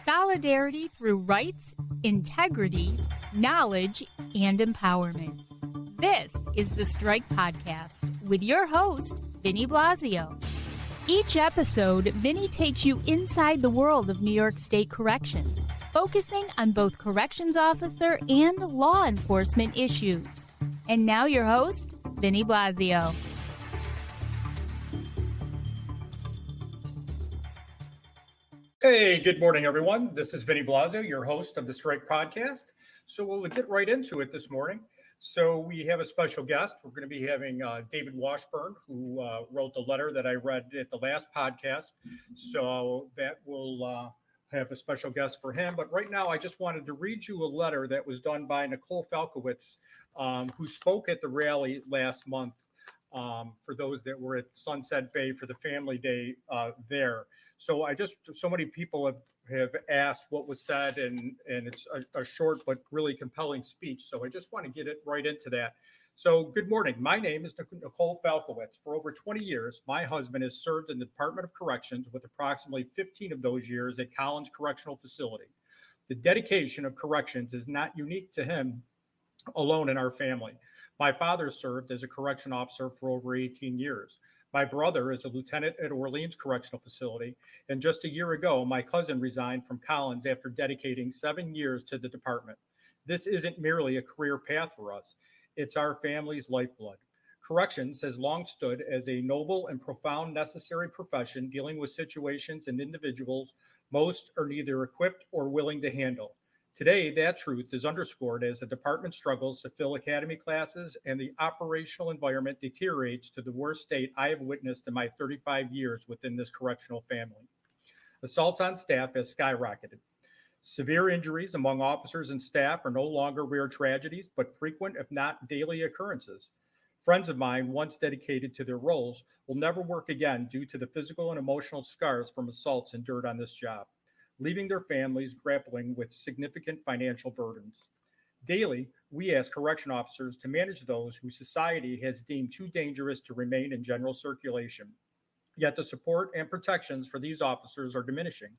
solidarity through rights, integrity, knowledge, and empowerment. This is the Strike Podcast with your host, Vinny Blasio. Each episode, Vinny takes you inside the world of New York State corrections, focusing on both corrections officer and law enforcement issues. And now your host, Vinny Blasio. Hey, good morning, everyone. This is Vinny Blasio, your host of the Strike Podcast. So we'll get right into it this morning. So we have a special guest. We're going to be having David Washburn, who wrote the letter that I read at the last podcast. So that will have a special guest for him. But right now, I just wanted to read you a letter that was done by Nicole Falkiewicz, who spoke at the rally last month for those that were at Sunset Bay for the Family Day there. So so many people have asked what was said, and it's a short but really compelling speech. So I just want to get it right into that. So good morning. My name is Nicole Falkiewicz. For over 20 years, my husband has served in the Department of Corrections, with approximately 15 of those years at Collins Correctional Facility. The dedication of corrections is not unique to him alone in our family. My father served as a correction officer for over 18 years. My brother is a lieutenant at Orleans Correctional Facility, and just a year ago, my cousin resigned from Collins after dedicating 7 years to the department. This isn't merely a career path for us. It's our family's lifeblood. Corrections has long stood as a noble and profound necessary profession dealing with situations and individuals most are neither equipped or willing to handle. Today, that truth is underscored as the department struggles to fill academy classes and the operational environment deteriorates to the worst state I have witnessed in my 35 years within this correctional family. Assaults on staff has skyrocketed. Severe injuries among officers and staff are no longer rare tragedies, but frequent, if not daily occurrences. Friends of mine, once dedicated to their roles, will never work again due to the physical and emotional scars from assaults endured on this job, leaving their families grappling with significant financial burdens. Daily, we ask correction officers to manage those who society has deemed too dangerous to remain in general circulation. Yet the support and protections for these officers are diminishing.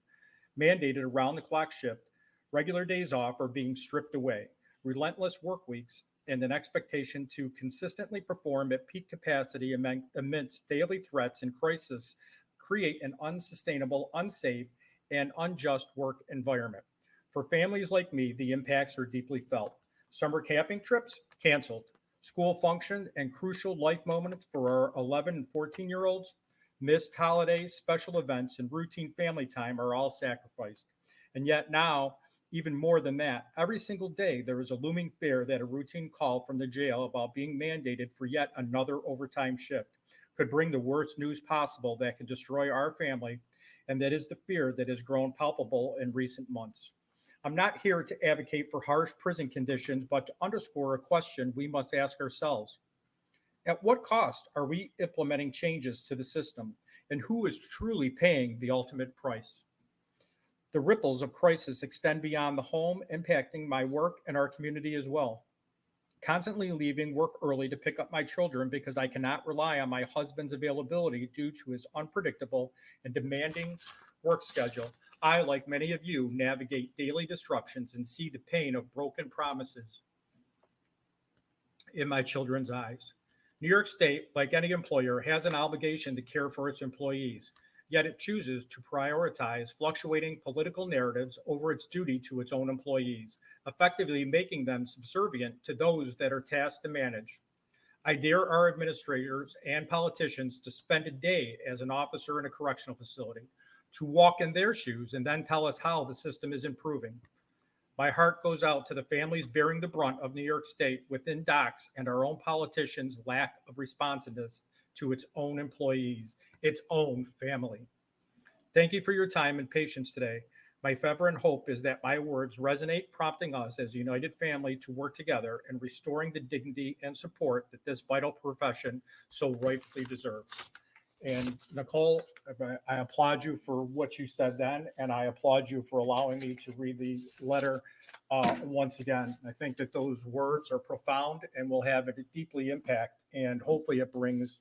Mandated around-the-clock shift, regular days off are being stripped away, relentless work weeks, and an expectation to consistently perform at peak capacity amidst daily threats and crisis create an unsustainable, unsafe, and unjust work environment. For families like me, the impacts are deeply felt. Summer camping trips canceled. School function and crucial life moments for our 11 and 14-year-olds, missed holidays, special events, and routine family time are all sacrificed. And yet now, even more than that, every single day there is a looming fear that a routine call from the jail about being mandated for yet another overtime shift could bring the worst news possible that could destroy our family, and that is the fear that has grown palpable in recent months. I'm not here to advocate for harsh prison conditions, but to underscore a question we must ask ourselves. At what cost are we implementing changes to the system, and who is truly paying the ultimate price? The ripples of crisis extend beyond the home, impacting my work and our community as well. Constantly leaving work early to pick up my children because I cannot rely on my husband's availability due to his unpredictable and demanding work schedule. I, like many of you, navigate daily disruptions and see the pain of broken promises in my children's eyes. New York State, like any employer, has an obligation to care for its employees, yet it chooses to prioritize fluctuating political narratives over its duty to its own employees, effectively making them subservient to those that are tasked to manage. I dare our administrators and politicians to spend a day as an officer in a correctional facility, to walk in their shoes and then tell us how the system is improving. My heart goes out to the families bearing the brunt of New York State within DOCCS and our own politicians' lack of responsiveness to its own employees, its own family. Thank you for your time and patience today. My fervent hope is that my words resonate, prompting us as a united family to work together in restoring the dignity and support that this vital profession so rightfully deserves. And Nicole, I applaud you for what you said then, and I applaud you for allowing me to read the letter once again. I think that those words are profound and will have a deeply impact, and hopefully it brings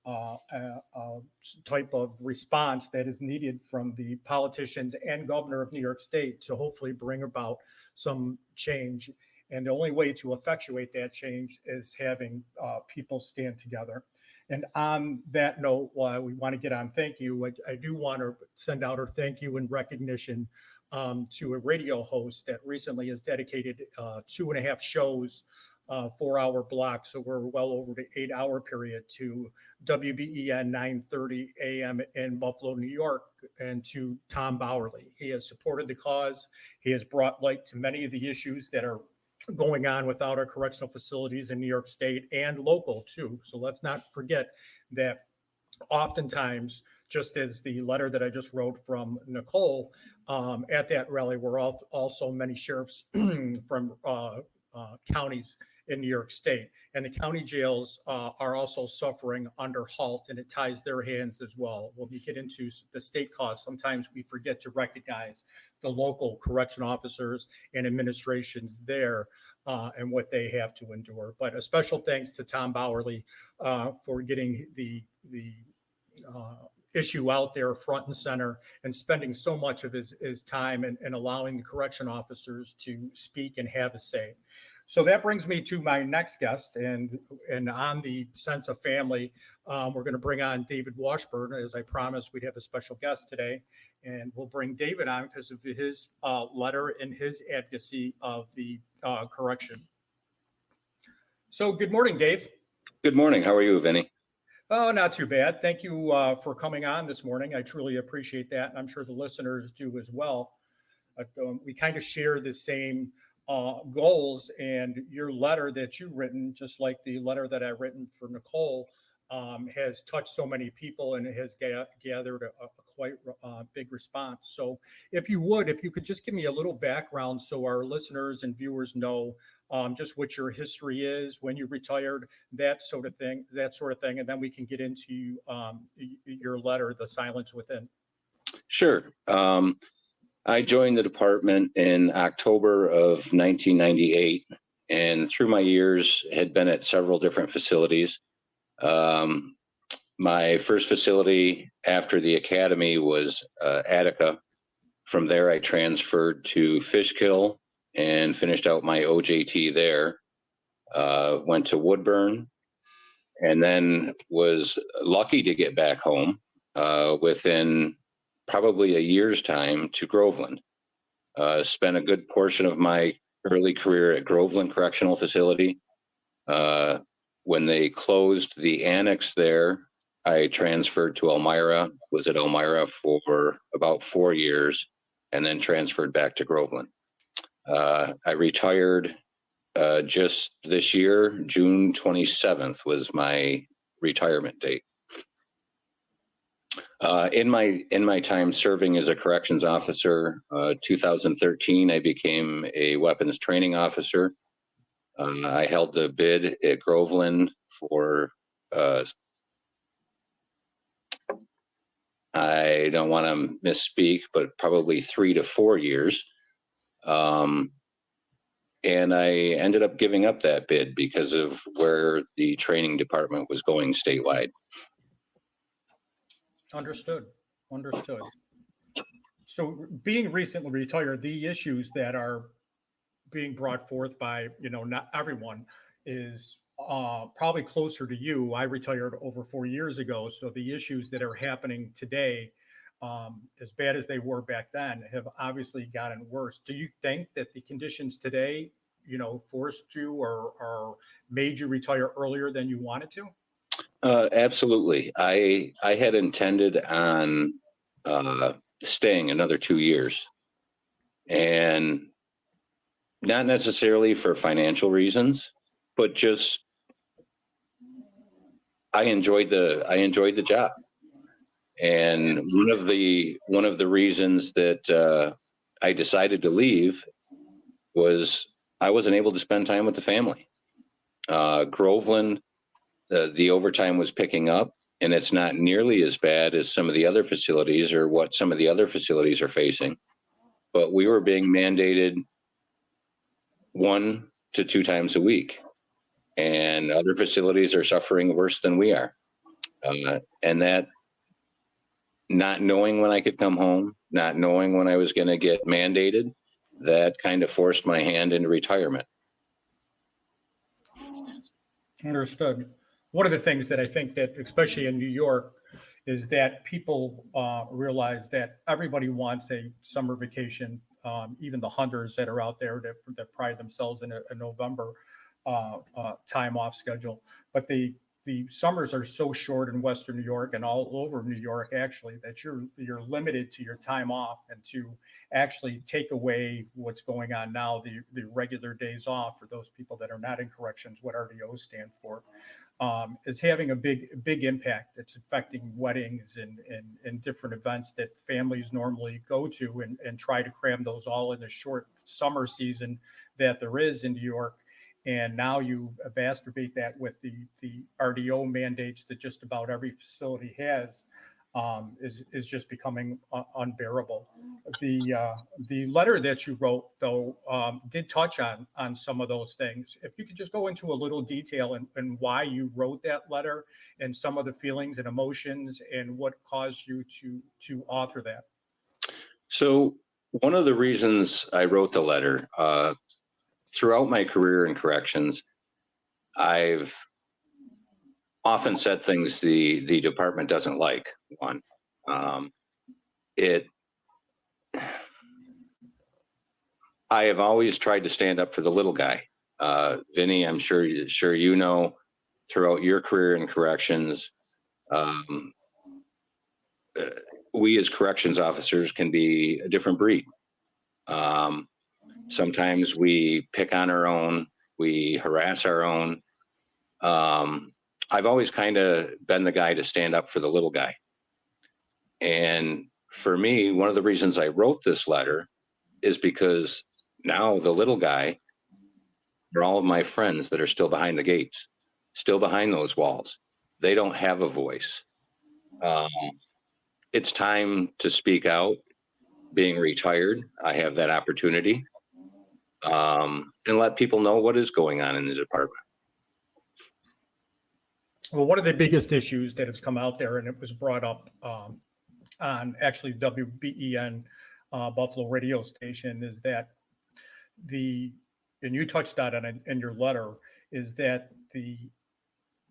type of response that is needed from the politicians and governor of New York State to hopefully bring about some change. And the only way to effectuate that change is having people stand together. And on that note, while we want to get on thank you, I do want to send out a thank you and recognition to a radio host that recently has dedicated 2.5 shows, 4-hour block. So we're well over the 8-hour period to WBEN 930 AM in Buffalo, New York, and to Tom Bowerly. He has supported the cause. He has brought light to many of the issues that are going on without our correctional facilities in New York State and local too. So let's not forget that oftentimes, just as the letter that I just wrote from Nicole, at that rally were also many sheriffs from counties in New York State. And the county jails are also suffering under halt, and it ties their hands as well. When we get into the state costs, sometimes we forget to recognize the local correction officers and administrations there and what they have to endure. But a special thanks to Tom Bowerly for getting the issue out there front and center and spending so much of his time and allowing the correction officers to speak and have a say. So that brings me to my next guest, and on the sense of family, we're going to bring on David Washburn. As I promised, we'd have a special guest today, and we'll bring David on because of his letter and his advocacy of the correction. So good morning, Dave. Good morning. How are you, Vinny? Oh, not too bad. Thank you for coming on this morning. I truly appreciate that, and I'm sure the listeners do as well. We kind of share the same goals, and your letter that you've written, just like the letter that I've written for Nicole, has touched so many people and it has gathered a quite big response. So if you could just give me a little background so our listeners and viewers know just what your history is, when you retired, that sort of thing, and then we can get into your letter, The Silence Within. Sure. I joined the department in October of 1998, and through my years had been at several different facilities. My first facility after the academy was Attica. From there, I transferred to Fishkill and finished out my OJT there. Went to Woodburn, and then was lucky to get back home within probably a year's time to Groveland. Spent a good portion of my early career at Groveland Correctional Facility. When they closed the annex there, I transferred to Elmira, was at Elmira for about 4 years, and then transferred back to Groveland. I retired just this year. June 27th was my retirement date. In my time serving as a corrections officer, 2013, I became a weapons training officer. I held the bid at Groveland for, I don't want to misspeak, but probably 3 to 4 years. And I ended up giving up that bid because of where the training department was going statewide. Understood. So being recently retired, the issues that are being brought forth by, not everyone is probably closer to you. I retired over 4 years ago. So the issues that are happening today, as bad as they were back then, have obviously gotten worse. Do you think that the conditions today, forced you or made you retire earlier than you wanted to? Absolutely. I had intended on staying another 2 years, and not necessarily for financial reasons, but just I enjoyed the job. And one of the reasons that I decided to leave was I wasn't able to spend time with the family. Groveland, the overtime was picking up, and it's not nearly as bad as some of the other facilities or what some of the other facilities are facing. But we were being mandated 1 to 2 times a week, and other facilities are suffering worse than we are. And that, not knowing when I could come home, not knowing when I was going to get mandated, that kind of forced my hand into retirement. Understood. One of the things that I think that, especially in New York, is that people realize that everybody wants a summer vacation. Even the hunters that are out there that pride themselves in a November time off schedule. But the summers are so short in Western New York and all over New York, actually, that you're limited to your time off, and to actually take away what's going on now, the regular days off for those people that are not in corrections, what RDOs stand for, is having a big impact. It's affecting weddings and different events that families normally go to, and try to cram those all in the short summer season that there is in New York. And now you exacerbate that with the RDO mandates that just about every facility has, is just becoming unbearable. The letter that you wrote, though, did touch on some of those things. If you could just go into a little detail and why you wrote that letter, and some of the feelings and emotions, and what caused you to author that. So one of the reasons I wrote the letter, throughout my career in corrections, I've often said things the department doesn't like. One, I have always tried to stand up for the little guy. Vinny, I'm sure you know, throughout your career in corrections, we as corrections officers can be a different breed. Sometimes we pick on our own, we harass our own. I've always kind of been the guy to stand up for the little guy. And for me, one of the reasons I wrote this letter is because now the little guy are all of my friends that are still behind the gates, still behind those walls. They don't have a voice. It's time to speak out. Being retired, I have that opportunity, and let people know what is going on in the department. Well, one of the biggest issues that has come out there, and it was brought up on actually WBEN Buffalo radio station, is that and you touched on it in your letter, is that the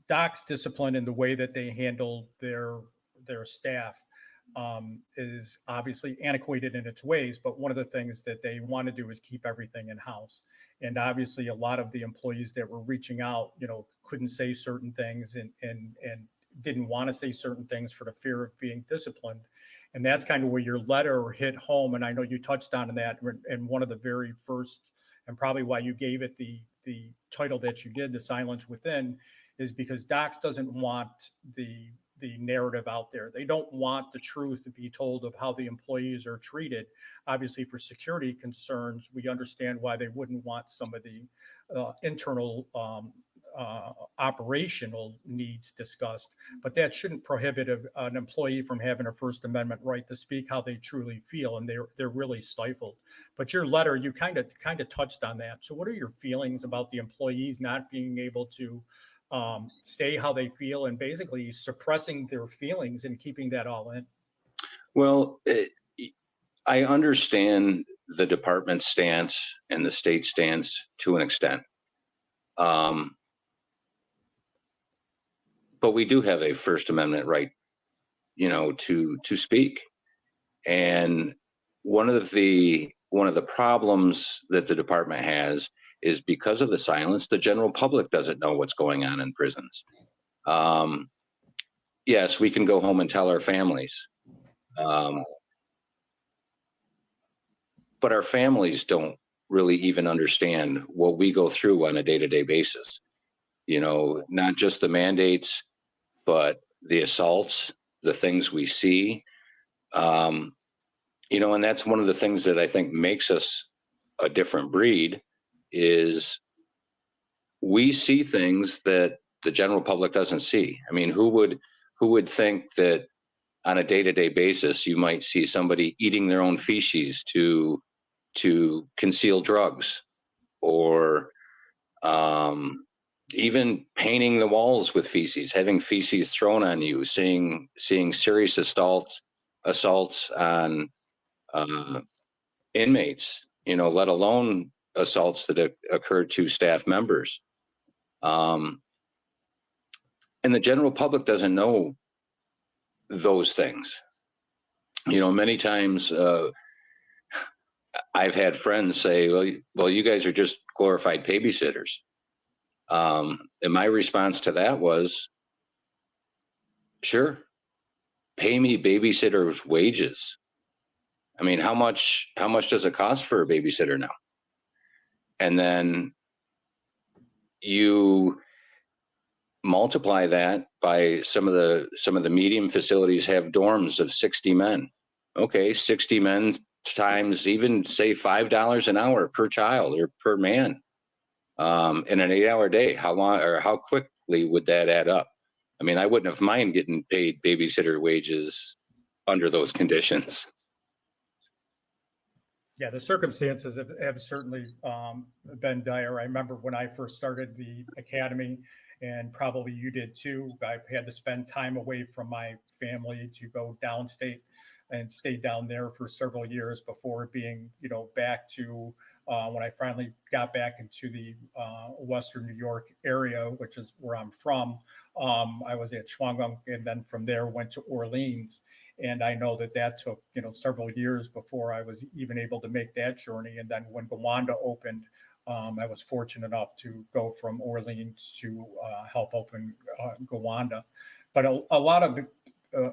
docs discipline and the way that they handle their staff is obviously antiquated in its ways, but one of the things that they want to do is keep everything in house. And obviously a lot of the employees that were reaching out, couldn't say certain things and didn't want to say certain things for the fear of being disciplined. And that's kind of where your letter hit home. And I know you touched on that in one of the very first, and probably why you gave it the title that you did, The Silence Within, is because docs doesn't want the narrative out there. They don't want the truth to be told of how the employees are treated. Obviously, for security concerns, we understand why they wouldn't want some of the internal operational needs discussed, but that shouldn't prohibit an employee from having a First Amendment right to speak how they truly feel, and they're really stifled. But your letter, you kind of touched on that. So what are your feelings about the employees not being able to say how they feel, and basically suppressing their feelings and keeping that all in? Well, I understand the department's stance and the state stance to an extent. But we do have a First Amendment right, to speak. And one of the problems that the department has is because of the silence, the general public doesn't know what's going on in prisons. Yes, we can go home and tell our families, but our families don't really even understand what we go through on a day-to-day basis. Not just the mandates, but the assaults, the things we see. And that's one of the things that I think makes us a different breed, is we see things that the general public doesn't see. I mean, who would think that on a day-to-day basis you might see somebody eating their own feces to conceal drugs, or even painting the walls with feces, having feces thrown on you, seeing serious assaults on inmates, let alone assaults that occurred to staff members. And the general public doesn't know those things. Many times I've had friends say, well, you guys are just glorified babysitters. And my response to that was, sure, pay me babysitters' wages. I mean, how much does it cost for a babysitter now? And then you multiply that by some of the medium facilities have dorms of 60 men. Okay, 60 men times even say $5 an hour per child or per man in an 8-hour day. How long or how quickly would that add up? I mean, I wouldn't have mind getting paid babysitter wages under those conditions. Yeah, the circumstances have certainly been dire. I remember when I first started the academy, and probably you did too, I had to spend time away from my family to go downstate and stay down there for several years before being, back to when I finally got back into the Western New York area, which is where I'm from. I was at Schwangunk, and then from there went to Orleans. And I know that took, several years before I was even able to make that journey. And then when Gowanda opened, I was fortunate enough to go from Orleans to help open Gowanda. But a lot of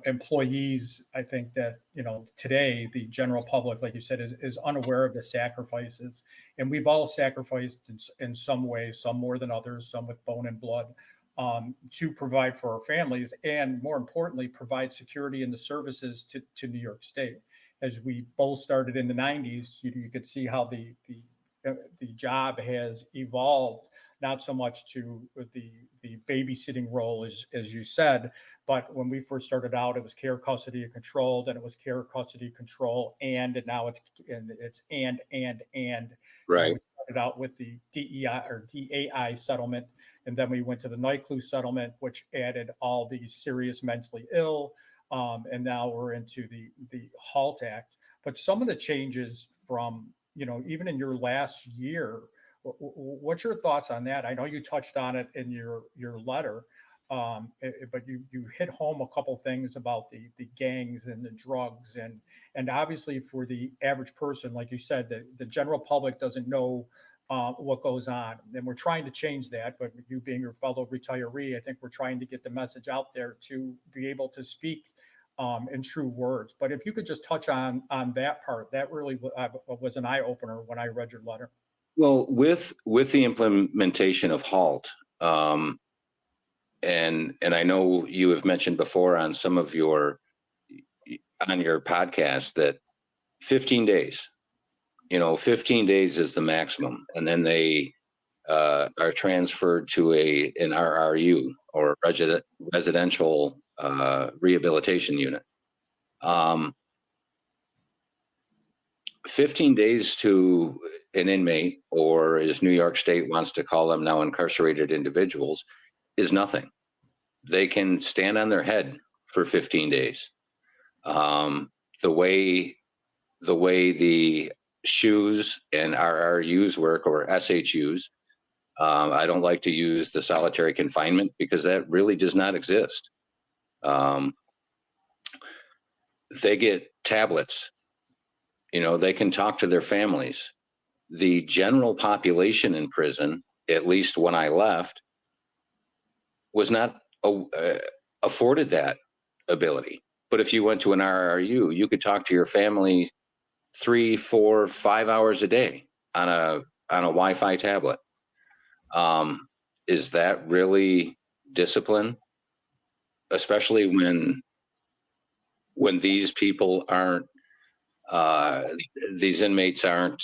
employees, I think that, today the general public, like you said, is unaware of the sacrifices. And we've all sacrificed in some way, some more than others, some with bone and blood, to provide for our families, and more importantly, provide security in the services to New York State. As we both started in the 90s, you could see how the job has evolved, not so much to the babysitting role, as you said, but when we first started out, it was care, custody, and control. Then it was care, custody, control, and now it's and. Right. We started out with the DEI or DAI settlement, and then we went to the NYCLU settlement, which added all the serious mentally ill, and now we're into the HALT Act. But some of the changes from, even in your last year, what's your thoughts on that? I know you touched on it in your letter, but you hit home a couple things about the gangs and the drugs, and obviously for the average person, like you said, the general public doesn't know what goes on, and we're trying to change that. But you being your fellow retiree, I think we're trying to get the message out there to be able to speak in true words. But if you could just touch on that part, that really was an eye opener when I read your letter. Well, with the implementation of HALT, and I know you have mentioned before on some of your podcast that 15 days, 15 days is the maximum, and then they are transferred to an RRU, or residential rehabilitation unit. 15 days to an inmate, or as New York State wants to call them now, incarcerated individuals, is nothing. They can stand on their head for 15 days. The way the SHUs and RRUs work, or SHUs, I don't like to use the solitary confinement because that really does not exist. They get tablets. They can talk to their families. The general population in prison, at least when I left, was not afforded that ability. But if you went to an RRU, you could talk to your family 3, 4, 5 hours a day on a Wi-Fi tablet. Is that really discipline? Especially when these people aren't, these inmates aren't,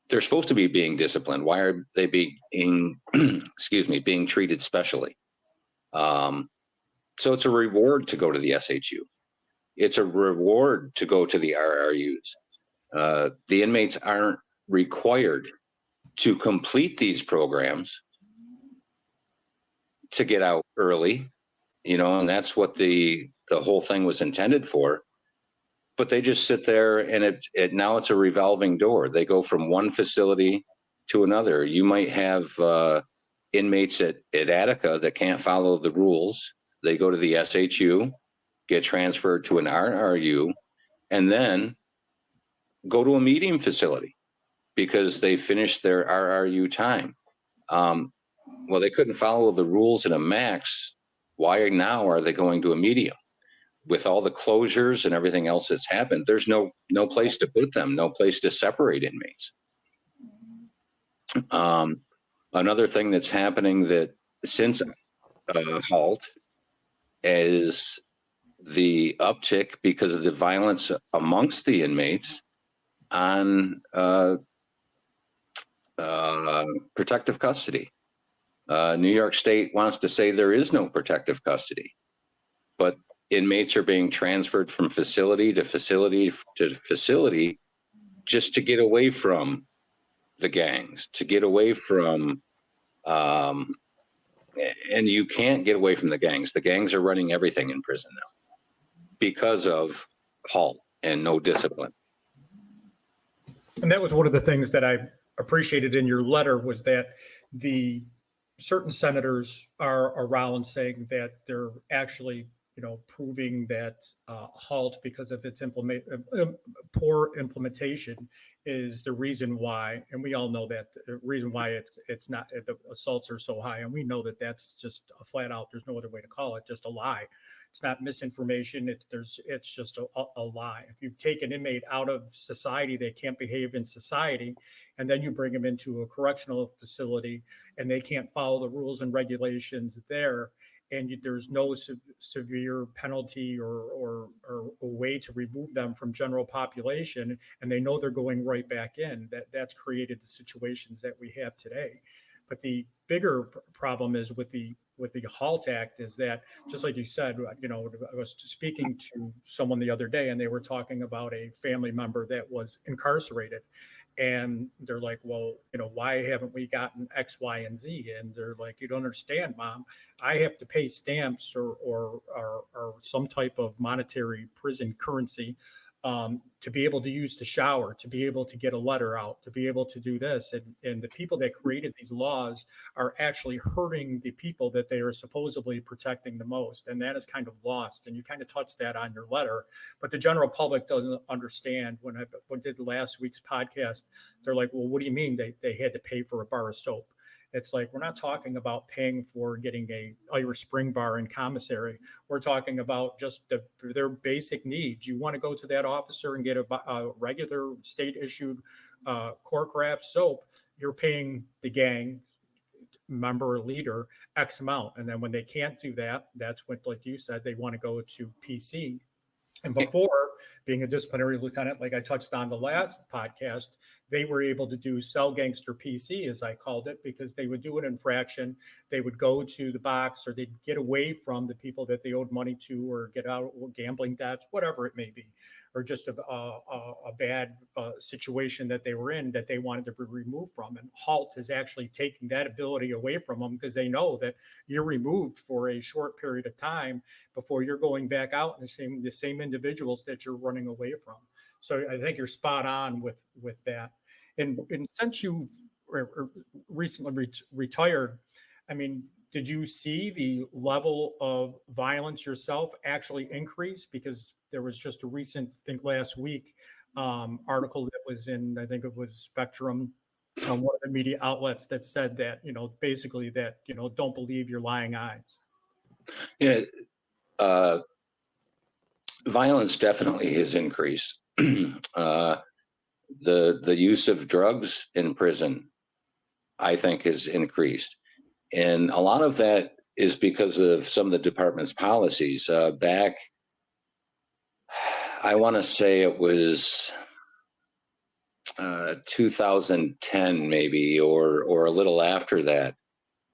they're supposed to be being disciplined. Why are they being being treated specially? So it's a reward to go to the SHU. It's a reward to go to the RRUs. The inmates aren't required to complete these programs to get out early, and that's what the whole thing was intended for. But they just sit there, and now it's a revolving door. They go from one facility to another. You might have inmates at Attica that can't follow the rules. They go to the SHU, get transferred to an RRU, and then go to a medium facility because they finished their RRU time. Well, they couldn't follow the rules in a max. Why now are they going to a medium? With all the closures and everything else that's happened, there's no place to put them, no place to separate inmates. Another thing that's happening that since HALT is the uptick because of the violence amongst the inmates on protective custody. New York State wants to say there is no protective custody, but inmates are being transferred from facility to facility to facility just to get away from the gangs, to get away from, and you can't get away from the gangs. The gangs are running everything in prison now because of HALT and no discipline. And that was one of the things that I appreciated in your letter, was that the certain senators are around saying that they're actually proving that HALT, because of its poor implementation, is the reason why. And we all know that the reason why it's not, the assaults are so high. And we know that that's just a flat out, there's no other way to call it, just a lie. It's not misinformation. It's just a lie. If you take an inmate out of society, they can't behave in society, and then you bring them into a correctional facility and they can't follow the rules and regulations there, and there's no severe penalty or a way to remove them from general population, and they know they're going right back in, that's created the situations that we have today. But the bigger problem is with the HALT Act is that, just like you said, I was speaking to someone the other day and they were talking about a family member that was incarcerated. And they're like, well, why haven't we gotten X, Y, and Z? And they're like, you don't understand, Mom. I have to pay stamps or some type of monetary prison currency to be able to use the shower, to be able to get a letter out, to be able to do this. And the people that created these laws are actually hurting the people that they are supposedly protecting the most. And that is kind of lost. And you kind of touched that on your letter. But the general public doesn't understand. When I did last week's podcast, they're like, well, what do you mean they had to pay for a bar of soap? It's like, we're not talking about paying for getting a Irish Spring bar in commissary. We're talking about just their basic needs. You want to go to that officer and get a regular state-issued Cork Craft soap, you're paying the gang member or leader X amount. And then when they can't do that, that's when, like you said, they want to go to PC. And before, being a disciplinary lieutenant, like I touched on the last podcast, they were able to do cell gangster PC, as I called it, because they would do an infraction. They would go to the box, or they'd get away from the people that they owed money to, or get out of gambling debts, whatever it may be, or just a bad situation that they were in that they wanted to be removed from. And HALT is actually taking that ability away from them, because they know that you're removed for a short period of time before you're going back out and the same individuals that you're running away from. So I think you're spot on with that. And since you've recently retired, I mean, did you see the level of violence yourself actually increase? Because there was just a recent, I think last week, article that was in, I think it was Spectrum, one of the media outlets, that said that, basically that, don't believe your lying eyes. Yeah. Violence definitely has increased. The use of drugs in prison, I think, has increased. And a lot of that is because of some of the department's policies. Back, I want to say it was 2010 maybe, or a little after that.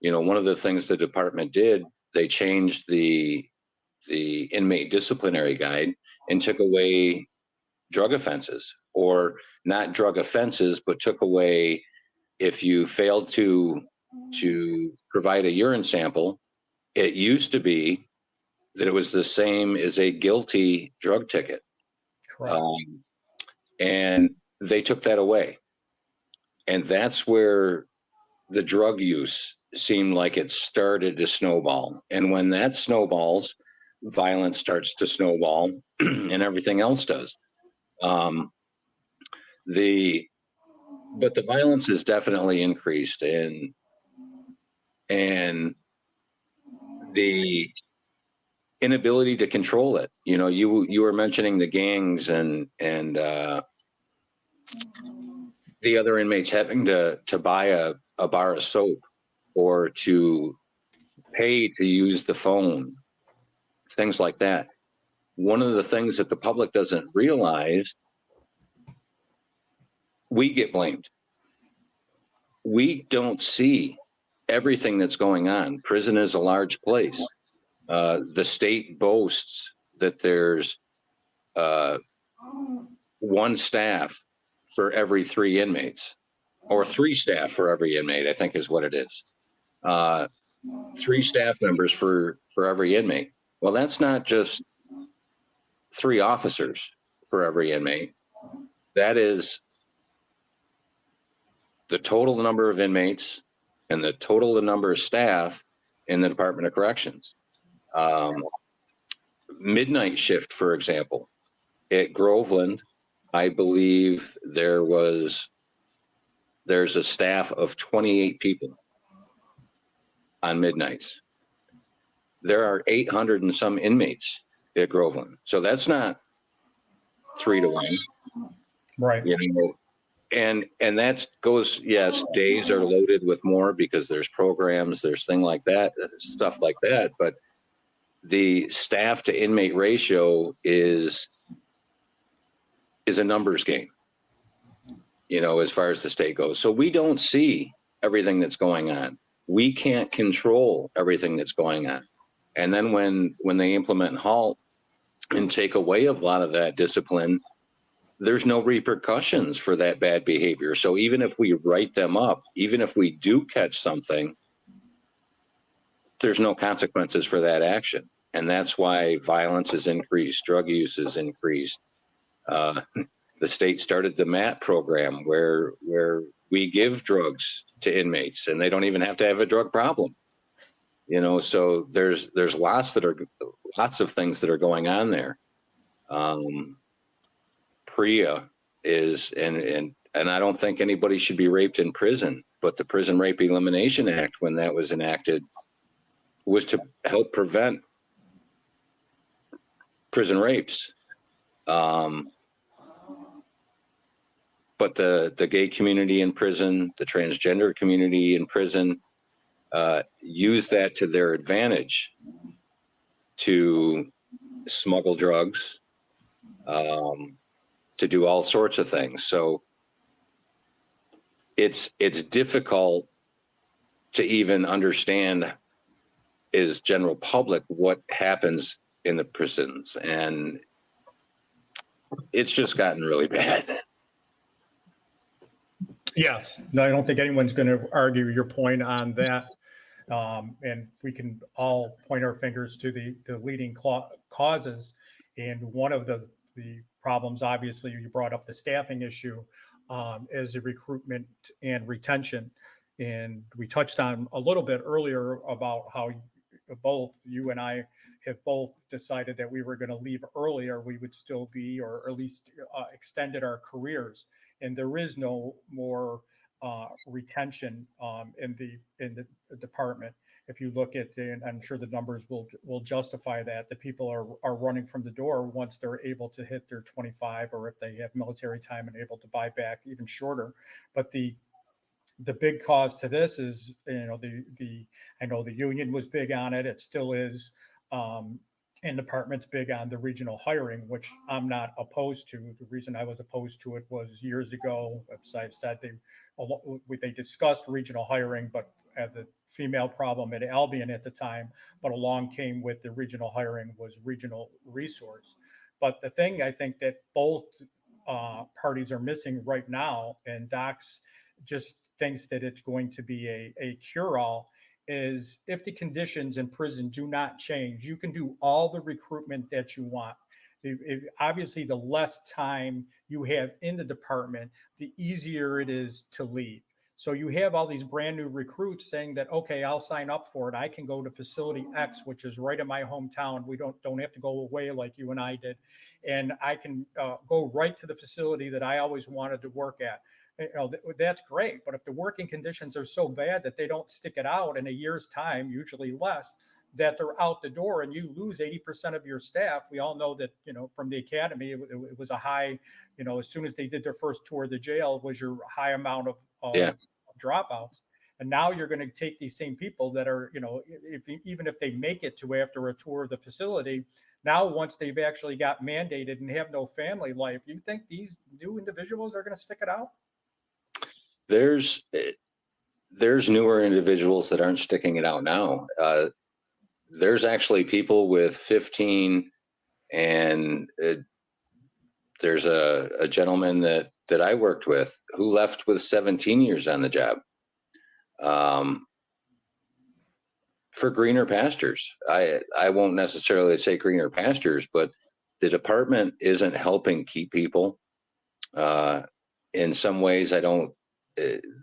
One of the things the department did, they changed the inmate disciplinary guide and took away drug offenses, or not drug offenses, but took away if you failed to provide a urine sample, it used to be that it was the same as a guilty drug ticket. Correct. And they took that away. And that's where the drug use seemed like it started to snowball. And when that snowballs, violence starts to snowball and everything else does. But the violence has definitely increased, and the inability to control it. You know, you were mentioning the gangs and the other inmates having to buy a bar of soap or to pay to use the phone, things like that. One of the things that the public doesn't realize, we get blamed. We don't see everything that's going on. Prison is a large place. The state boasts that there's one staff for every 3 inmates, or 3 staff for every inmate, I think is what it is. 3 staff members for every inmate. Well, that's not just 3 officers for every inmate. That is the total number of inmates and the total number of staff in the Department of Corrections. Midnight shift, for example, at Groveland, I believe there's a staff of 28 people on midnights. There are 800 and some inmates at Groveland. So that's not 3 to 1. Right. You know, and that goes, yes, days are loaded with more because there's programs, there's stuff like that. But the staff to inmate ratio is a numbers game, you know, as far as the state goes. So we don't see everything that's going on. We can't control everything that's going on. And then when they implement HALT and take away a lot of that discipline, there's no repercussions for that bad behavior. So even if we write them up, even if we do catch something, there's no consequences for that action. And that's why violence has increased, drug use has increased. The state started the MAT program where we give drugs to inmates and they don't even have to have a drug problem. You know, so there's lots of things that are going on there. PREA is, and I don't think anybody should be raped in prison, but the Prison Rape Elimination Act, when that was enacted, was to help prevent prison rapes. But the gay community in prison, the transgender community in prison, use that to their advantage to smuggle drugs, to do all sorts of things. So it's difficult to even understand as general public what happens in the prisons, and it's just gotten really bad. Yes, no, I don't think anyone's going to argue your point on that. And we can all point our fingers to the leading causes. And one of the problems, obviously, you brought up the staffing issue, is the recruitment and retention. And we touched on a little bit earlier about how both you and I have both decided that we were going to leave earlier. We would still be, or at least extended our careers. And there is no more retention in the department. If you look at, and I'm sure the numbers will justify that, the people are running from the door once they're able to hit their 25, or if they have military time and able to buy back even shorter. But the big cause to this is, you know, I know the union was big on it. It still is. And the department's big on the regional hiring, which I'm not opposed to. The reason I was opposed to it was years ago, as I've said, they discussed regional hiring, but had the female problem at Albion at the time, but along came with the regional hiring was regional resource. But the thing I think that both parties are missing right now, and docs just thinks that it's going to be a cure-all, is if the conditions in prison do not change, you can do all the recruitment that you want. Obviously, the less time you have in the department, the easier it is to leave. So you have all these brand new recruits saying that, okay, I'll sign up for it. I can go to facility X, which is right in my hometown. We don't have to go away like you and I did. And I can go right to the facility that I always wanted to work at. That's great. But if the working conditions are so bad that they don't stick it out in a year's time, usually less, that they're out the door and you lose 80% of your staff. We all know that, from the academy, it was a high, as soon as they did their first tour of the jail, was your high amount of dropouts. And now you're going to take these same people that are, even if they make it to after a tour of the facility, now once they've actually got mandated and have no family life, you think these new individuals are going to stick it out? There's newer individuals that aren't sticking it out now. There's actually people with 15, and there's a gentleman that I worked with who left with 17 years on the job for greener pastures. I won't necessarily say greener pastures, but the department isn't helping keep people. In some ways, the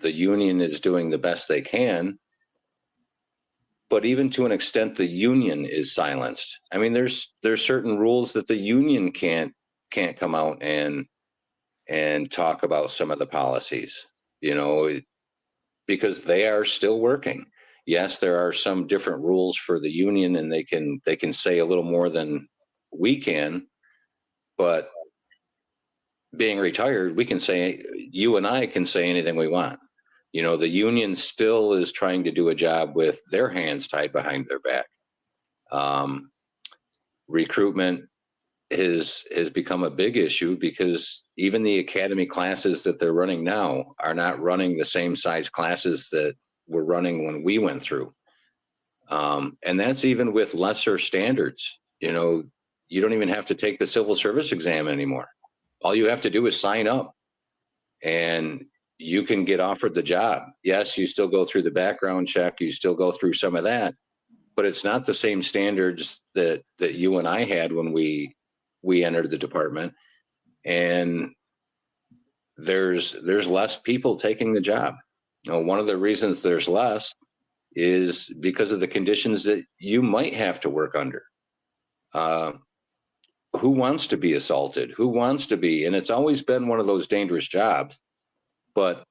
union is doing the best they can. But even to an extent, the union is silenced. I mean, there's certain rules that the union can't come out and talk about some of the policies, because they are still working. Yes, there are some different rules for the union, and they can say a little more than we can. But being retired, you and I can say anything we want. The union still is trying to do a job with their hands tied behind their back. Recruitment has become a big issue because even the academy classes that they're running now are not running the same size classes that were running when we went through. And that's even with lesser standards. You don't even have to take the civil service exam anymore. All you have to do is sign up and you can get offered the job. Yes, you still go through the background check. You still go through some of that, but it's not the same standards that you and I had when we entered the department. And there's less people taking the job. One of the reasons there's less is because of the conditions that you might have to work under. Who wants to be assaulted? Who wants to be? And it's always been one of those dangerous jobs. But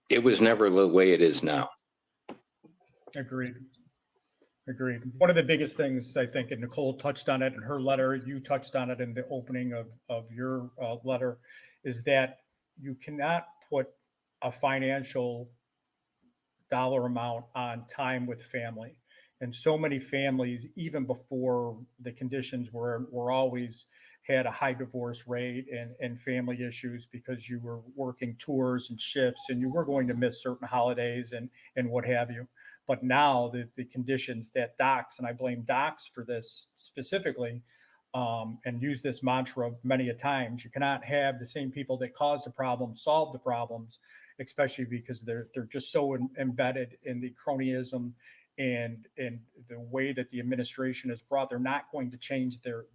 it was never the way it is now. Agreed. One of the biggest things, I think, and Nicole touched on it in her letter, you touched on it in the opening of your letter, is that you cannot put a financial dollar amount on time with family. And so many families, even before the conditions were always had a high divorce rate and family issues because you were working tours and shifts and you were going to miss certain holidays and what have you. But now the conditions that docs, and I blame docs for this specifically, and use this mantra many a times, you cannot have the same people that cause the problem solve the problems, especially because they're just so embedded in the cronyism and the way that the administration is brought. They're not going to change their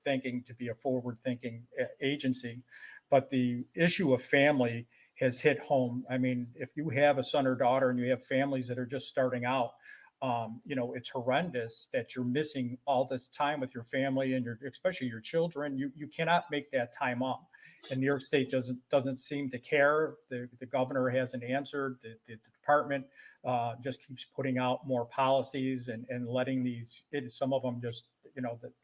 thinking to be a forward-thinking agency. But the issue of family has hit home. I mean, if you have a son or daughter and you have families that are just starting out, it's horrendous that you're missing all this time with your family and especially your children. You cannot make that time up. And New York State doesn't seem to care. The governor hasn't answered. The department just keeps putting out more policies and letting some of them just,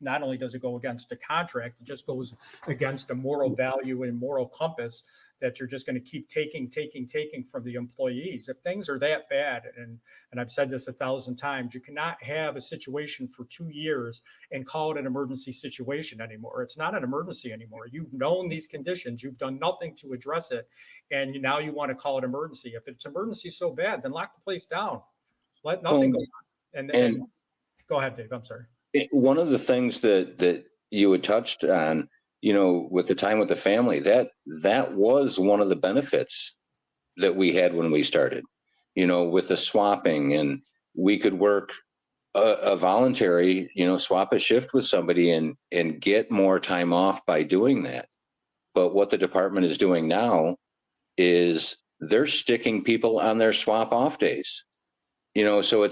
not only does it go against the contract, it just goes against a moral value and moral compass that you're just going to keep taking from the employees. If things are that bad, and I've said this 1,000 times, you cannot have a situation for 2 years and call it an emergency situation anymore. It's not an emergency anymore. You've known these conditions. You've done nothing to address it. And now you want to call it emergency. If it's emergency so bad, then lock the place down. Let nothing go on. And go ahead, Dave. I'm sorry. One of the things that you had touched on with the time with the family, that was one of the benefits that we had when we started, with the swapping, and we could work a voluntary, swap a shift with somebody and get more time off by doing that. But what the department is doing now is they're sticking people on their swap off days, so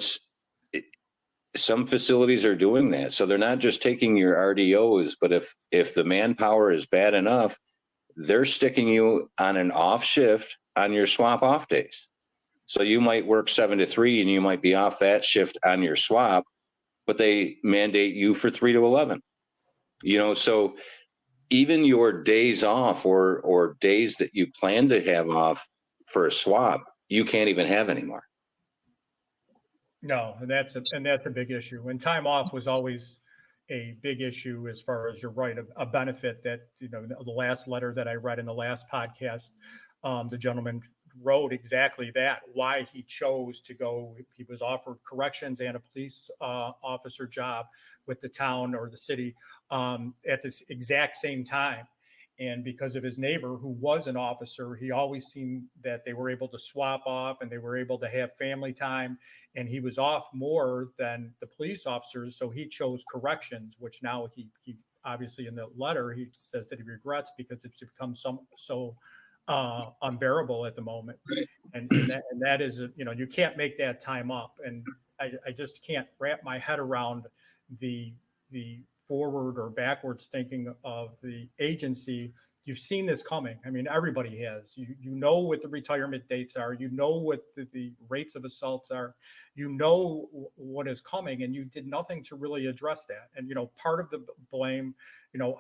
some facilities are doing that. So they're not just taking your RDOs, but if the manpower is bad enough, they're sticking you on an off shift on your swap off days. So you might work 7 to 3 and you might be off that shift on your swap, but they mandate you for 3 to 11. So even your days off or days that you plan to have off for a swap, you can't even have anymore. No, and that's a big issue. And time off was always a big issue, as far as, you're right, a benefit that, the last letter that I read in the last podcast, the gentleman wrote exactly that, why he chose to go. He was offered corrections and a police officer job with the town or the city at this exact same time. And because of his neighbor, who was an officer, he always seemed that they were able to swap off and they were able to have family time. And he was off more than the police officers. So he chose corrections, which now he obviously, in the letter, he says that he regrets because it's become so unbearable at the moment. Right. And that is, you can't make that time up. And I just can't wrap my head around the forward or backwards thinking of the agency. You've seen this coming. I mean, everybody has. You know what the retirement dates are. You know what the rates of assaults are. You know what is coming, and you did nothing to really address that. And, part of the blame,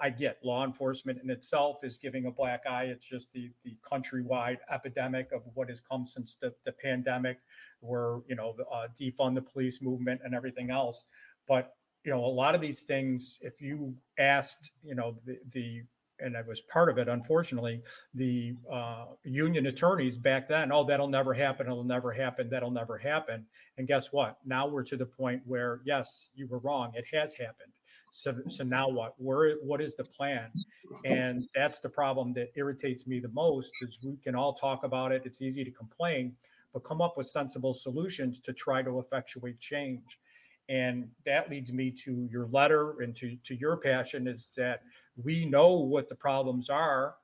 I get law enforcement in itself is giving a black eye. It's just the countrywide epidemic of what has come since the pandemic, where, defund the police movement and everything else. But, a lot of these things, if you asked, and I was part of it, unfortunately, the union attorneys back then, that'll never happen. It'll never happen. That'll never happen. And guess what? Now we're to the point where, yes, you were wrong. It has happened. So now what? What is the plan? And that's the problem that irritates me the most, is we can all talk about it. It's easy to complain, but come up with sensible solutions to try to effectuate change. And that leads me to your letter and to your passion, is that we know what the problems are.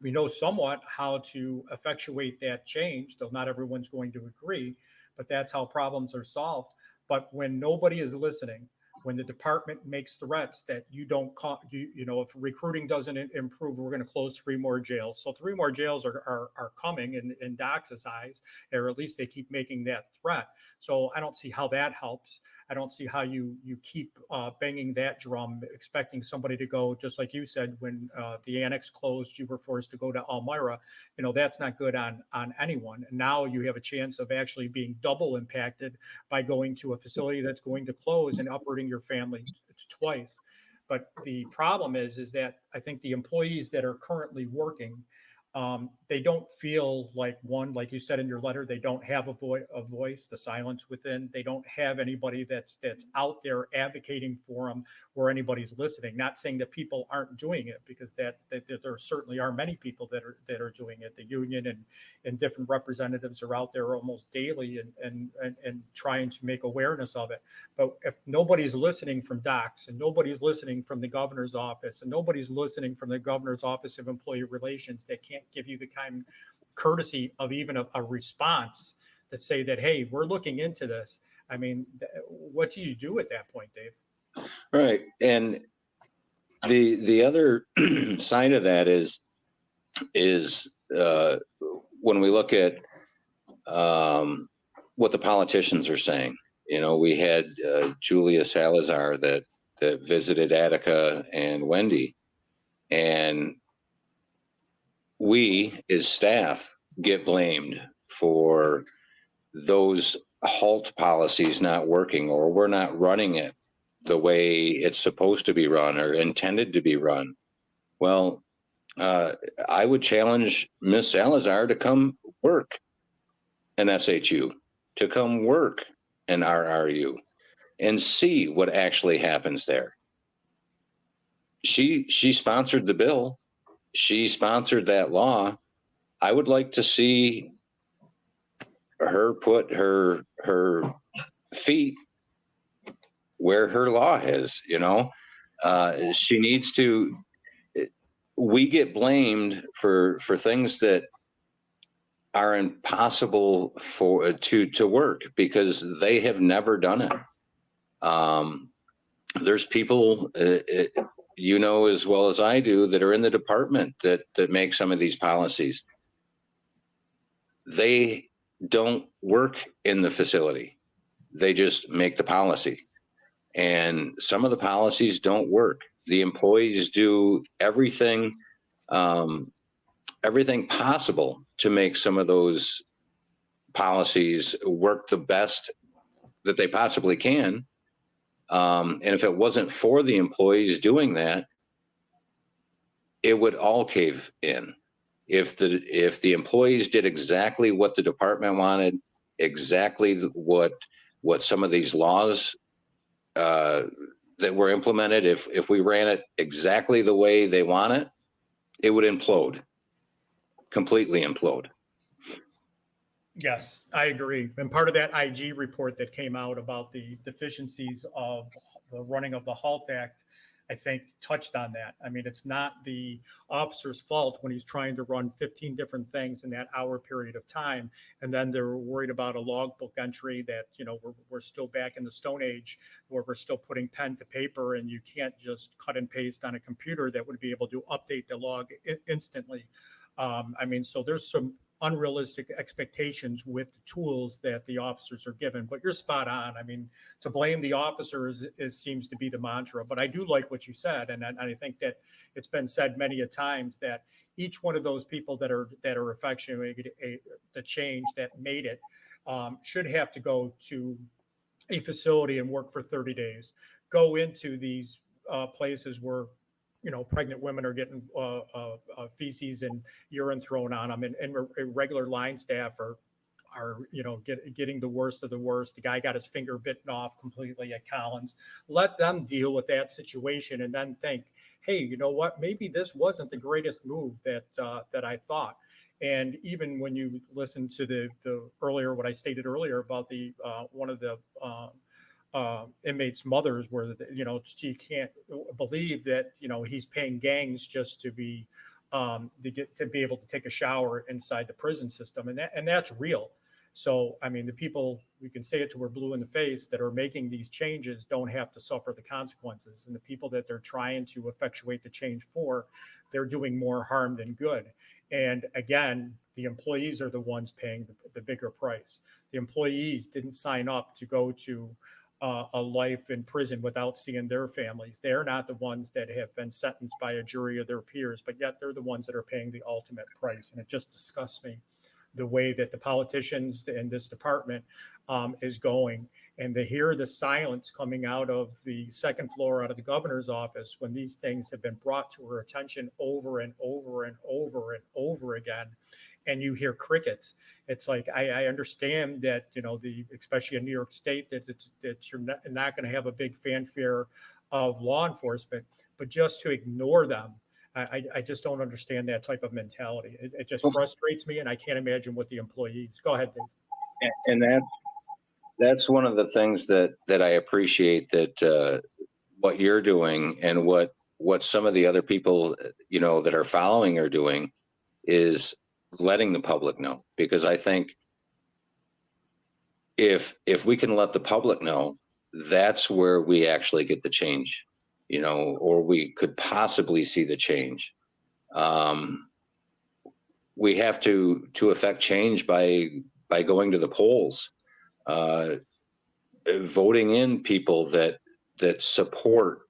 We know somewhat how to effectuate that change, though not everyone's going to agree, but that's how problems are solved. But when nobody is listening, when the department makes threats that you don't call, if recruiting doesn't improve, we're going to close 3 more jails. So 3 more jails are coming in DOCCS's eyes, or at least they keep making that threat. So I don't see how that helps. I don't see how you keep banging that drum, expecting somebody to go, just like you said, when the annex closed, you were forced to go to Elmira. That's not good on anyone. And now you have a chance of actually being double impacted by going to a facility that's going to close and uprooting your family twice. But the problem is that I think the employees that are currently working, they don't feel like you said in your letter, they don't have a voice, the silence within. They don't have anybody that's out there advocating for them, where anybody's listening. Not saying that people aren't doing it, because that there certainly are many people that are doing it. The union and different representatives are out there almost daily and trying to make awareness of it. But if nobody's listening from DOCCS, and nobody's listening from the governor's office, and nobody's listening from the governor's office of employee relations, that can't give you the kind of courtesy of even a response that say that, hey, we're looking into this. I mean, what do you do at that point, Dave? Right. And the other side of that is when we look at what the politicians are saying. We had Julia Salazar that visited Attica and Wendy, and we as staff get blamed for those halt policies not working, or we're not running it the way it's supposed to be run or intended to be run. Well, I would challenge Ms. Salazar to come work an SHU, to come work an RRU, and see what actually happens there. she sponsored the bill. She sponsored that law. I would like to see her put her feet where her law is. She needs to. We get blamed for things that are impossible to work because they have never done it. There's people, as well as I do, that are in the department that make some of these policies. They don't work in the facility. They just make the policy. And some of the policies don't work. The employees do everything possible to make some of those policies work the best that they possibly can. And if it wasn't for the employees doing that, it would all cave in. If the employees did exactly what the department wanted, exactly what some of these laws that were implemented, if we ran it exactly the way they want it would implode, completely implode. Yes, I agree. And part of that IG report that came out about the deficiencies of the running of the HALT Act, I think, touched on that. I mean, it's not the officer's fault when he's trying to run 15 different things in that hour period of time. And then they're worried about a logbook entry that, we're still back in the Stone Age where we're still putting pen to paper and you can't just cut and paste on a computer that would be able to update the log instantly. So there's some unrealistic expectations with the tools that the officers are given, but you're spot on. I mean, to blame the officers seems to be the mantra, but I do like what you said. And I think that it's been said many a times that each one of those people that are effectuating the change that made it should have to go to a facility and work for 30 days, go into these places where pregnant women are getting feces and urine thrown on them, and regular line staff are getting the worst of the worst. The guy got his finger bitten off completely at Collins. Let them deal with that situation and then think, hey, you know what? Maybe this wasn't the greatest move that I thought. And even when you listen to the earlier, what I stated earlier about the one of the inmates' mothers, where she can't believe that he's paying gangs just to be able to take a shower inside the prison system, and that's real. So I mean, the people, we can say it till we're blue in the face, that are making these changes don't have to suffer the consequences, and the people that they're trying to effectuate the change for, they're doing more harm than good. And again, the employees are the ones paying the bigger price. The employees didn't sign up to go to a life in prison without seeing their families. They're not the ones that have been sentenced by a jury of their peers, but yet they're the ones that are paying the ultimate price. And it just disgusts me, the way that the politicians in this department is going. And to hear the silence coming out of the second floor, out of the governor's office, when these things have been brought to her attention over and over and over and over again, and you hear crickets. It's like, I understand that, especially in New York State, that you're not going to have a big fanfare of law enforcement, but just to ignore them, I just don't understand that type of mentality. It just frustrates me, and I can't imagine what the employees. Go ahead, Dave. And that's one of the things that I appreciate, that what you're doing and what some of the other people, that are following are doing, is letting the public know. Because I think if we can let the public know, that's where we actually get the change, or we could possibly see the change. We have to affect change by going to the polls, voting in people that support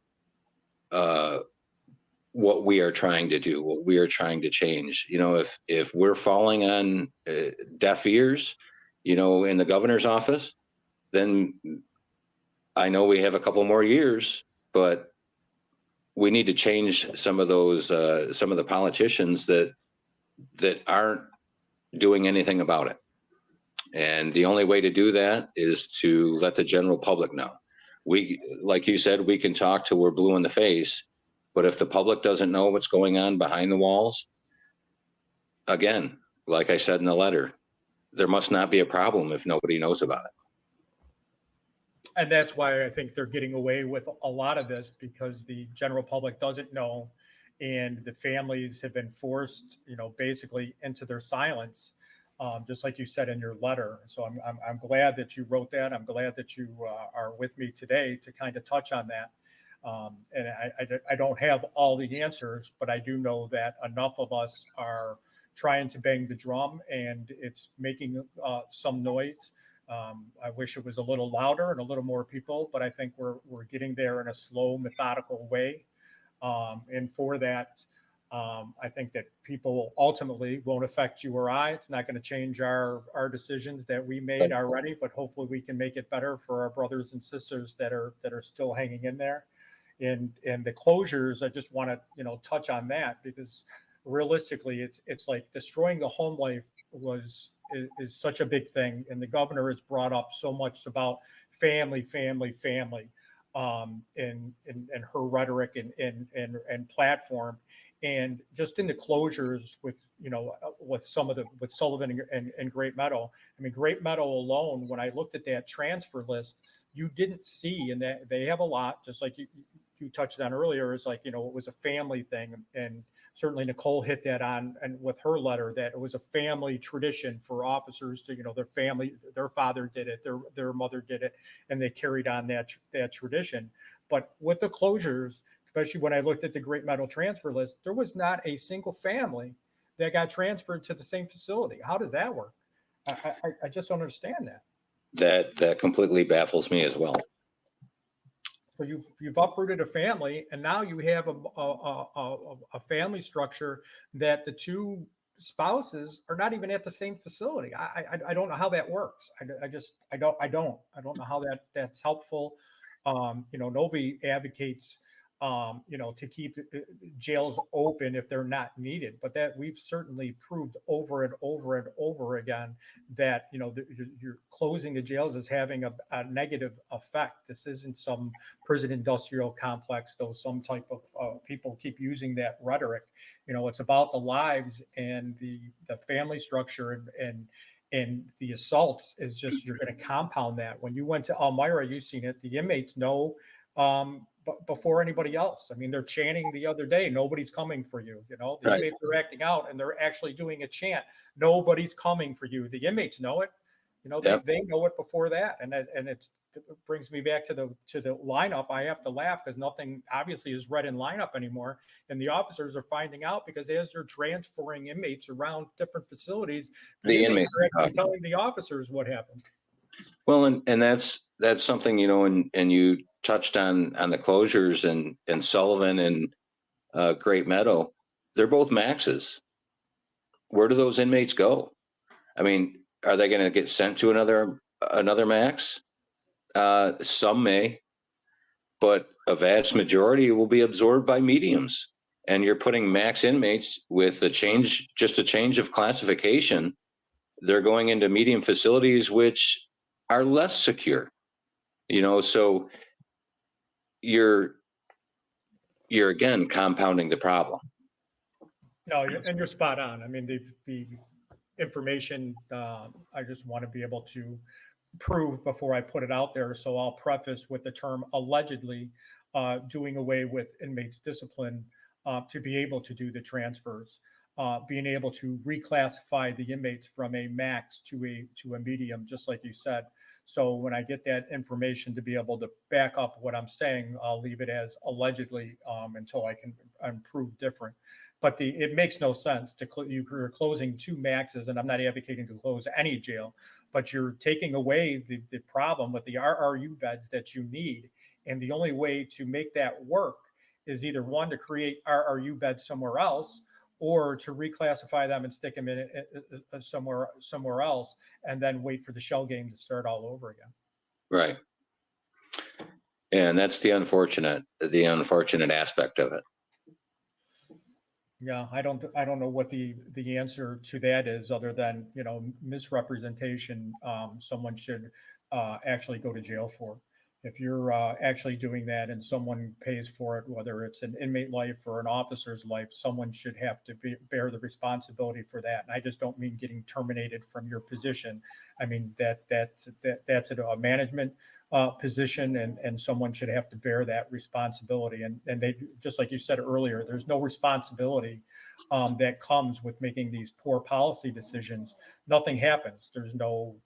what we are trying to do, what we are trying to change. If we're falling on deaf ears, in the governor's office, then I know we have a couple more years, but we need to change some of those, some of the politicians that aren't doing anything about it. And the only way to do that is to let the general public know. We, like you said, we can talk till we're blue in the face, But if the public doesn't know what's going on behind the walls, again, like I said in the letter, there must not be a problem if nobody knows about it. And that's why I think they're getting away with a lot of this, because the general public doesn't know, and the families have been forced, basically into their silence, just like you said in your letter. So I'm glad that you wrote that. I'm glad that you are with me today to kind of touch on that. And I don't have all the answers, but I do know that enough of us are trying to bang the drum, and it's making some noise. I wish it was a little louder and a little more people, but I think we're getting there in a slow, methodical way. And for that, I think that people ultimately won't affect you or I. It's not going to change our decisions that we made already, but hopefully we can make it better for our brothers and sisters that are still hanging in there. And the closures, I just want to touch on that, because realistically, it's like destroying the home life is such a big thing, and the governor has brought up so much about family, in her rhetoric and platform, and just in the closures with with Sullivan and Great Meadow. I mean, Great Meadow alone, when I looked at that transfer list, you didn't see, and that they have a lot, just like you touched on earlier, is like, it was a family thing. And certainly Nicole hit that on, and with her letter, that it was a family tradition for officers to, their family, their father did it, their mother did it, and they carried on that tradition. But with the closures, especially when I looked at the Great Meadow transfer list, there was not a single family that got transferred to the same facility. How does that work? I just don't understand that. That completely baffles me as well. So you've uprooted a family, and now you have a family structure that the two spouses are not even at the same facility. I don't know how that works. I don't know how that's helpful. Novi advocates to keep jails open if they're not needed, but that we've certainly proved over and over and over again that you're closing the jails is having a negative effect. This isn't some prison industrial complex, though some type of people keep using that rhetoric. It's about the lives and the family structure, and the assaults is just, you're going to compound that. When you went to Elmira, you've seen it. The inmates know before anybody else. I mean, they're chanting the other day, "Nobody's coming for you." The Right. Inmates are acting out, and they're actually doing a chant, "Nobody's coming for you." The inmates know it. Yep. They know it before that, and it brings me back to the lineup. I have to laugh because nothing obviously is read in lineup anymore, and the officers are finding out because as they're transferring inmates around different facilities, the inmates are actually telling the officers what happened. Well, and that's something, and you touched on the closures and Sullivan and Great Meadow. They're both maxes. Where do those inmates go? I mean, are they going to get sent to another max? Some may, but a vast majority will be absorbed by mediums. And you're putting max inmates with just a change of classification. They're going into medium facilities, which are less secure. So you're again compounding the problem. No, and you're spot on. I mean, the information, I just want to be able to prove before I put it out there. So I'll preface with the term allegedly, doing away with inmates' discipline to be able to do the transfers, being able to reclassify the inmates from a max to a medium, just like you said. So when I get that information to be able to back up what I'm saying, I'll leave it as allegedly until I can prove different. But it makes no sense you're closing two maxes, and I'm not advocating to close any jail, but you're taking away the problem with the RRU beds that you need. And the only way to make that work is either one, to create RRU beds somewhere else, or to reclassify them and stick them in somewhere else, and then wait for the shell game to start all over again. Right. And that's the unfortunate aspect of it. Yeah, I don't know what the answer to that is, other than misrepresentation. Someone should actually go to jail for. If you're actually doing that and someone pays for it, whether it's an inmate life or an officer's life, someone should have to bear the responsibility for that. And I just don't mean getting terminated from your position. I mean that's a management position, and someone should have to bear that responsibility. And they, just like you said earlier, there's no responsibility that comes with making these poor policy decisions. Nothing happens. There's no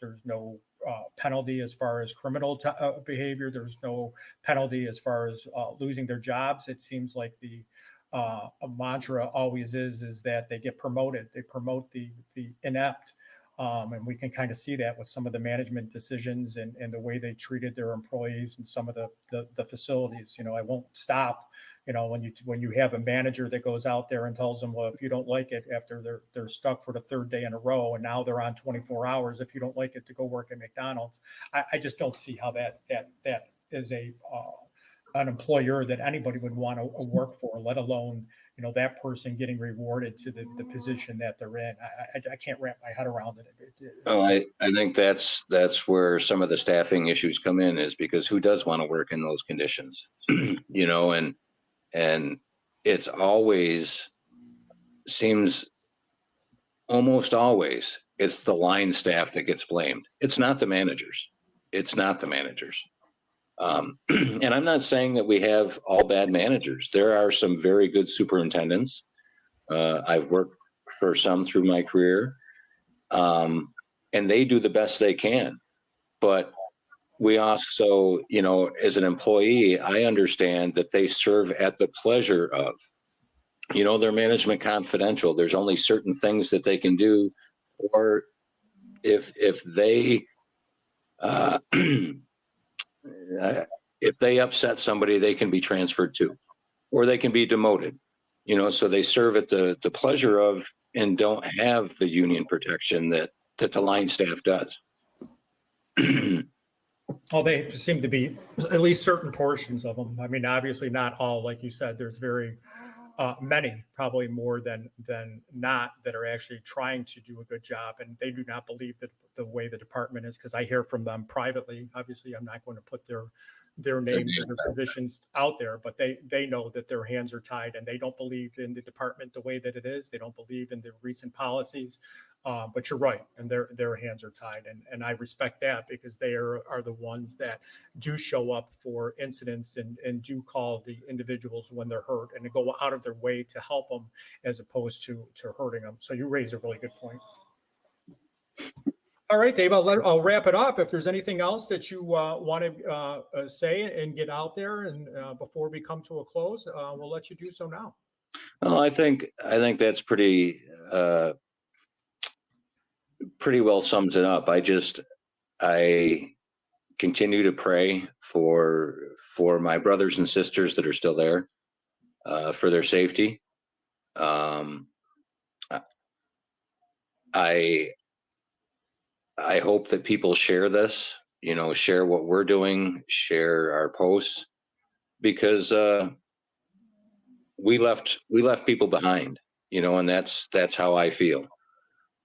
penalty as far as criminal behavior. There's no penalty as far as losing their jobs. It seems like the mantra always is that they get promoted. They promote the inept. And we can kind of see that with some of the management decisions and the way they treated their employees and some of the facilities. I won't stop. When you have a manager that goes out there and tells them, well, if you don't like it, after they're stuck for the third day in a row, and now they're on 24 hours, if you don't like it, to go work at McDonald's. I just don't see how that is an employer that anybody would want to work for, let alone that person getting rewarded to the position that they're in. I can't wrap my head around it. Well, I think that's where some of the staffing issues come in, is because who does want to work in those conditions? And it's seems almost always it's the line staff that gets blamed. It's not the managers. And I'm not saying that we have all bad managers. There are some very good superintendents. I've worked for some through my career, and they do the best they can. But we also, as an employee, I understand that they serve at the pleasure of, their management confidential. There's only certain things that they can do, or if they if they upset somebody, they can be transferred to, or they can be demoted. So they serve at the pleasure of, and don't have the union protection that the line staff does. Well, they seem to be, at least certain portions of them. I mean, obviously not all, like you said. There's very many, probably more than not, that are actually trying to do a good job, and they do not believe that the way the department is, because I hear from them privately. Obviously, I'm not going to put their names and their positions out there, but they know that their hands are tied, and they don't believe in the department the way that it is. They don't believe in the recent policies. But you're right, and their hands are tied, and I respect that, because they are the ones that do show up for incidents and do call the individuals when they're hurt, and to go out of their way to help them as opposed to hurting them. So you raise a really good point. All right, Dave, I'll wrap it up. If there's anything else that you want to say and get out there, and before we come to a close, we'll let you do so now. Well, I think that's pretty well sums it up. I continue to pray for my brothers and sisters that are still there, for their safety. I hope that people share this, share what we're doing, share our posts, because we left people behind, and that's how I feel.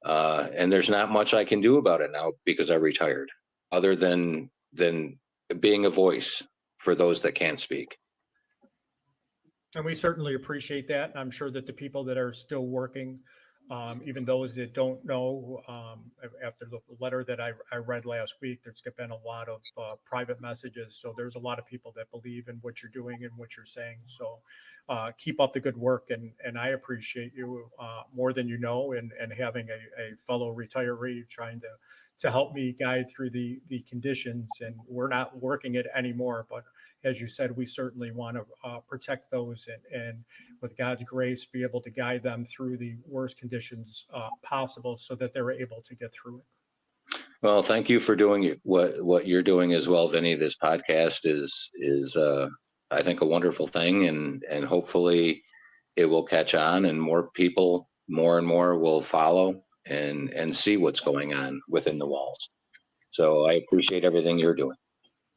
And there's not much I can do about it now, because I retired, other than being a voice for those that can't speak. And we certainly appreciate that. I'm sure that the people that are still working, even those that don't know, after the letter that I read last week, there's been a lot of private messages. So there's a lot of people that believe in what you're doing and what you're saying. So keep up the good work. And I appreciate you more than you know, and having a fellow retiree trying to help me guide through the conditions. And we're not working it anymore, but as you said, we certainly want to protect those, and with God's grace, be able to guide them through the worst conditions possible, so that they're able to get through it. Well, thank you for doing what you're doing as well, Vinny. This podcast is I think, a wonderful thing, and hopefully it will catch on, and more people, more and more, will follow and see what's going on within the walls. So I appreciate everything you're doing.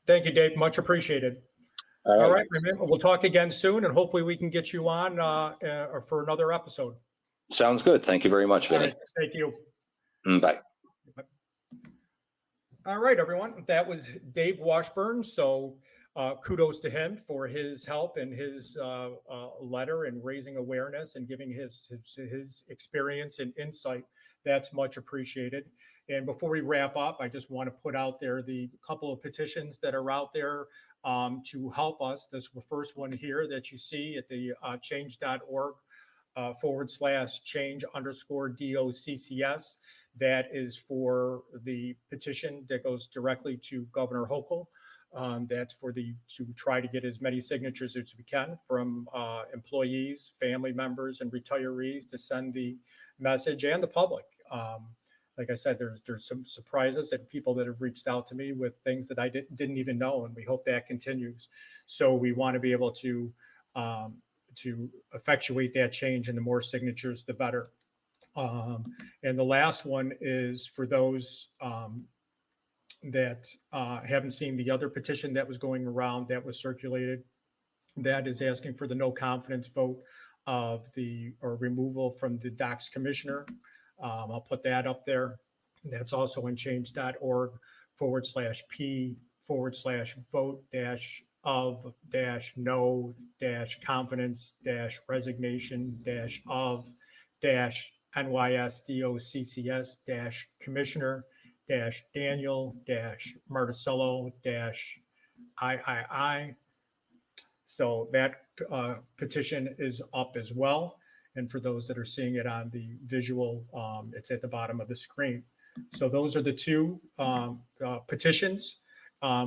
Thank you, Dave. Much appreciated. All right. Remember, we'll talk again soon, and hopefully we can get you on for another episode. Sounds good. Thank you very much, Vinny. Right, thank you. Bye. All right, everyone. That was Dave Washburn. So kudos to him for his help and his letter and raising awareness and giving his experience and insight. That's much appreciated. And before we wrap up, I just want to put out there the couple of petitions that are out there to help us. This first one here that you see at the change.org /change_DOCCS. That is for the petition that goes directly to Governor Hochul. That's to try to get as many signatures as we can from employees, family members, and retirees to send the message, and the public. Like I said, there's some surprises and people that have reached out to me with things that I didn't even know, and we hope that continues. So we want to be able to effectuate that change, and the more signatures, the better. And the last one is for those that haven't seen the other petition that was going around that was circulated. That is asking for the no confidence vote or removal from the DOCCS commissioner. I'll put that up there. That's also in change.org /of-no-confidence-of-Daniel-Marticello-III. So that petition is up as well. And for those that are seeing it on the visual, it's at the bottom of the screen. So those are the two petitions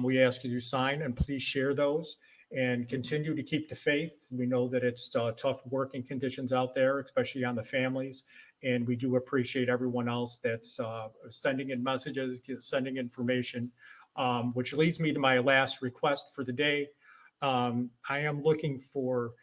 we ask you to sign, and please share those and continue to keep the faith. We know that it's tough working conditions out there, especially on the families. And we do appreciate everyone else that's sending in messages, sending information, which leads me to my last request for the day. I am looking for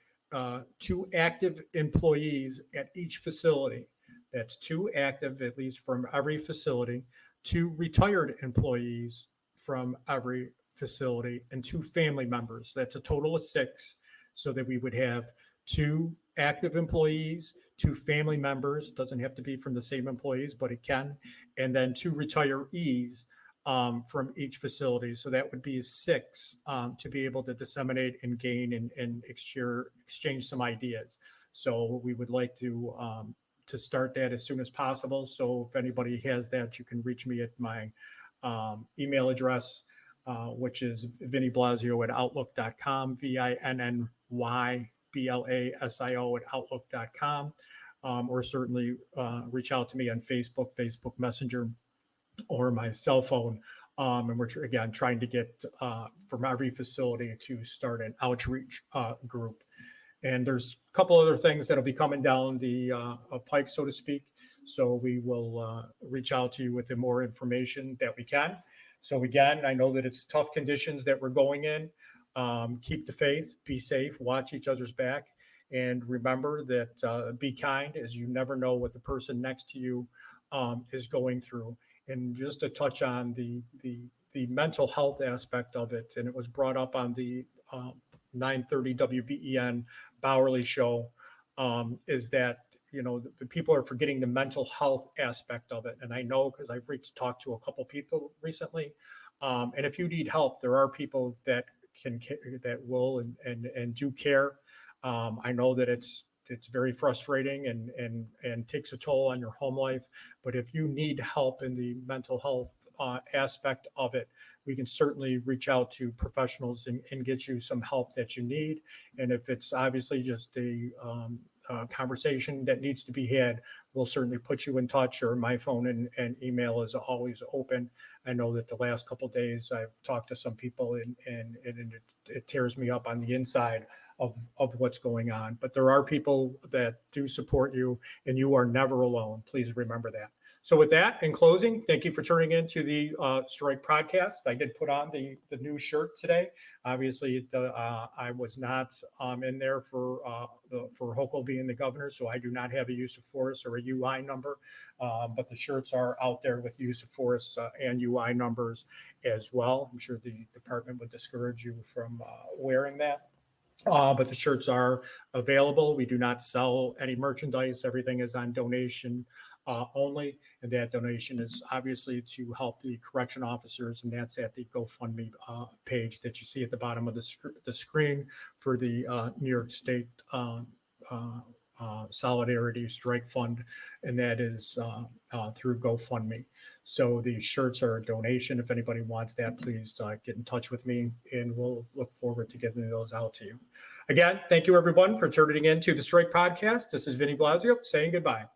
2 active employees at each facility. That's 2 active, at least from every facility, 2 retired employees from every facility, and 2 family members. That's a total of 6, so that we would have 2 active employees, 2 family members, doesn't have to be from the same employees, but it can, and then 2 retirees from each facility. So that would be 6 to be able to disseminate and gain and exchange some ideas. So we would like to start that as soon as possible. So if anybody has that, you can reach me at my email address, which is vinnyblasio@outlook.com, VINNYBLASIO@outlook.com, or certainly reach out to me on Facebook Messenger, or my cell phone. And we're, again, trying to get from every facility to start an outreach group. And there's a couple other things that'll be coming down the pike, so to speak. So we will reach out to you with the more information that we can. So again, I know that it's tough conditions that we're going in. Keep the faith, be safe, watch each other's back. And remember that be kind, as you never know what the person next to you is going through. And just to touch on the mental health aspect of it, and it was brought up on the 930 WBEN Bowerly show, is that, the people are forgetting the mental health aspect of it. And I know, because I've talked to a couple people recently. And if you need help, there are people that will and do care. I know that it's very frustrating and takes a toll on your home life. But if you need help in the mental health aspect of it, we can certainly reach out to professionals and get you some help that you need. And if it's obviously just a conversation that needs to be had, we'll certainly put you in touch, or my phone and email is always open. I know that the last couple of days I've talked to some people and it tears me up on the inside of what's going on. But there are people that do support you, and you are never alone. Please remember that. So with that, in closing, thank you for tuning in to the Strike podcast. I did put on the new shirt today. Obviously, I was not in there for Hochul being the governor, so I do not have a use of force or a UI number. But the shirts are out there with use of force and UI numbers as well. I'm sure the department would discourage you from wearing that. But the shirts are available. We do not sell any merchandise. Everything is on donation only. And that donation is obviously to help the correction officers. And that's at the GoFundMe page that you see at the bottom of the screen for the New York State Solidarity Strike Fund. And that is through GoFundMe. So the shirts are a donation. If anybody wants that, please get in touch with me and we'll look forward to getting those out to you. Again, thank you everyone for tuning in to the Strike Podcast. This is Vinny Blasio saying goodbye.